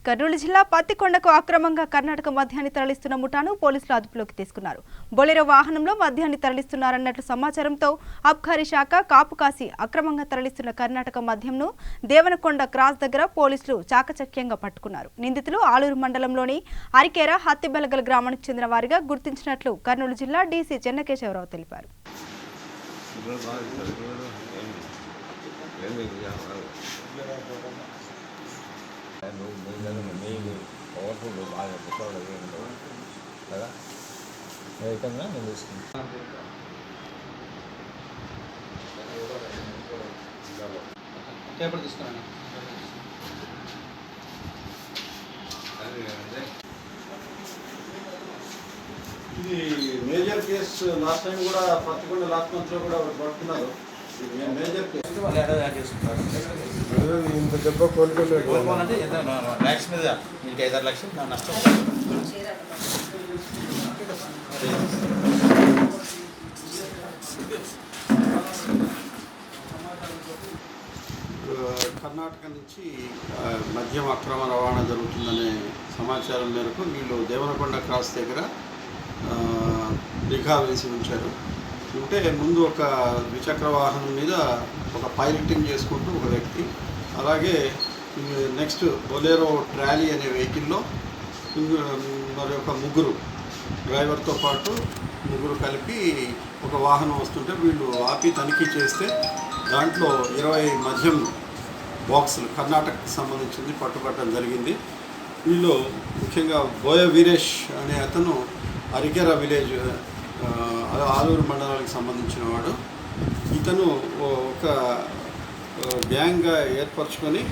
కర్నూలు జిల్లా పత్తికొండకు అక్రమంగా కర్ణాటక మద్యాన్ని తరలిస్తున్న ముఠాను పోలీసులు అదుపులోకి తీసుకున్నారు. బొలెరో వాహనంలో మద్యాన్ని తరలిస్తున్నారన్నట్లు సమాచారంతో అబ్కారీ శాఖ కాపు కాసి అక్రమంగా తరలిస్తున్న కర్ణాటక మద్యంను దేవనకొండ క్రాస్ దగ్గర పోలీసులు చాకచక్యంగా పట్టుకున్నారు. నిందితులు ఆలూరు మండలంలోని అరికేర హత్తిబెలగల్ గ్రామానికి చెందిన వారిగా గుర్తించినట్లు కర్నూలు జిల్లా డీసీ చెన్నకేశవరావు తెలిపారు. ఇది మేజర్ కేసు. లాస్ట్ టైం కూడా పత్తికొండ లాస్ట్ మంత్ లో కూడా పట్టుకున్నారు. మేజర్ కేసు ఇంత దెబ్బ కోలుకోవాలంటే ల్యాక్స్ మీద మీకు 5-6 లక్షలు నష్టం. కర్ణాటక నుంచి మద్యం అక్రమ రవాణా జరుగుతుందనే సమాచారం మేరకు వీళ్ళు దేవనకొండ క్రాస్ దగ్గర నిఘా వేసి ఉంచారు. ఉంటే ముందు ఒక ద్విచక్ర వాహనం మీద ఒక పైలటింగ్ చేసుకుంటూ ఒక వ్యక్తి, అలాగే నెక్స్ట్ బొలెరో ట్రాలీ అనే వెహికల్లో మరి ఒక ముగ్గురు డ్రైవర్తో పాటు ముగ్గురు కలిపి ఒక వాహనం వస్తుంటే వీళ్ళు ఆపి తనిఖీ చేస్తే దాంట్లో 20 మద్యం బాక్సులు కర్ణాటకకు సంబంధించింది పట్టుబట్టడం జరిగింది. వీళ్ళు ముఖ్యంగా బోయ వీరేష్ అనే అతను అరికెర విలేజ్ ఆలూరు మండలానికి సంబంధించిన వాడు. ఇతను ఒక గ్యాంగ్గా ఏర్పరచుకొని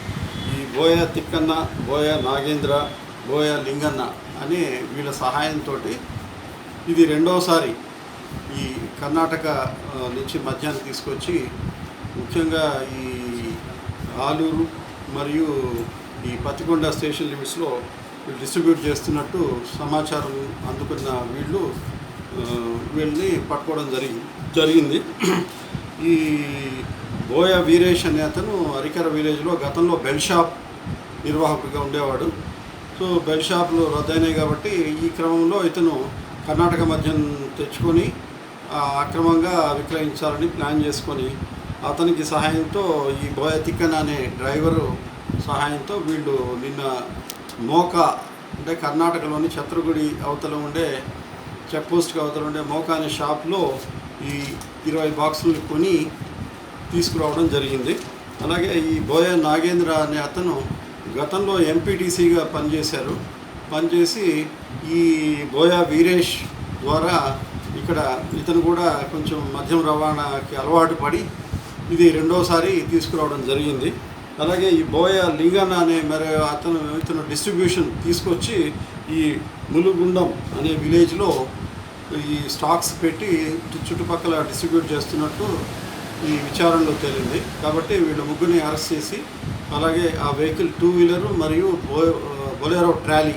ఈ బోయ తిక్కన్న, బోయ నాగేంద్ర, బోయ లింగన్న అనే వీళ్ళ సహాయంతో ఇది రెండోసారి ఈ కర్ణాటక నుంచి మద్యాన్ని తీసుకొచ్చి ముఖ్యంగా ఈ ఆలూరు మరియు ఈ పత్తికొండ స్టేషన్ లిమిట్స్లో డిస్ట్రిబ్యూట్ చేస్తున్నట్టు సమాచారం అందుకున్న వీళ్ళని పట్టుకోవడం జరిగింది. ఈ బోయ వీరేష్ అనే అతను అరికెర విలేజ్లో గతంలో బెల్ షాప్ నిర్వాహకుడిగా ఉండేవాడు. సో బెల్ షాప్లు రద్దయినాయి కాబట్టి ఈ క్రమంలో ఇతను కర్ణాటక మద్యం తెచ్చుకొని అక్రమంగా విక్రయించాలని ప్లాన్ చేసుకొని అతనికి సహాయంతో ఈ బోయ తిక్కన్ అనే డ్రైవరు సహాయంతో వీళ్ళు నిన్న మోకా అంటే కర్ణాటకలోని ఛత్రగుడి అవతల ఉండే చెక్ పోస్ట్కి అవతల ఉండే మోకా అనే షాప్లో ఈ 20 బాక్సులు కొని తీసుకురావడం జరిగింది. అలాగే ఈ బోయ నాగేంద్ర అనే అతను గతంలో ఎంపీటీసీగా పనిచేసి ఈ బోయ వీరేష్ ద్వారా ఇక్కడ ఇతను కూడా కొంచెం మద్యం రవాణాకి అలవాటు పడి ఇది రెండోసారి తీసుకురావడం జరిగింది. అలాగే ఈ బోయ లింగన్న అనే ఇతను డిస్ట్రిబ్యూషన్ తీసుకొచ్చి ఈ ములుగుండం అనే విలేజ్లో ఈ స్టాక్స్ పెట్టి చుట్టుపక్కల డిస్ట్రిబ్యూట్ చేస్తున్నట్టు ఈ విచారణలో తేలింది. కాబట్టి వీళ్ళ ముగ్గురిని అరెస్ట్ చేసి అలాగే ఆ వెహికల్ 2 వీలర్ మరియు బొలెరో ట్రాలీ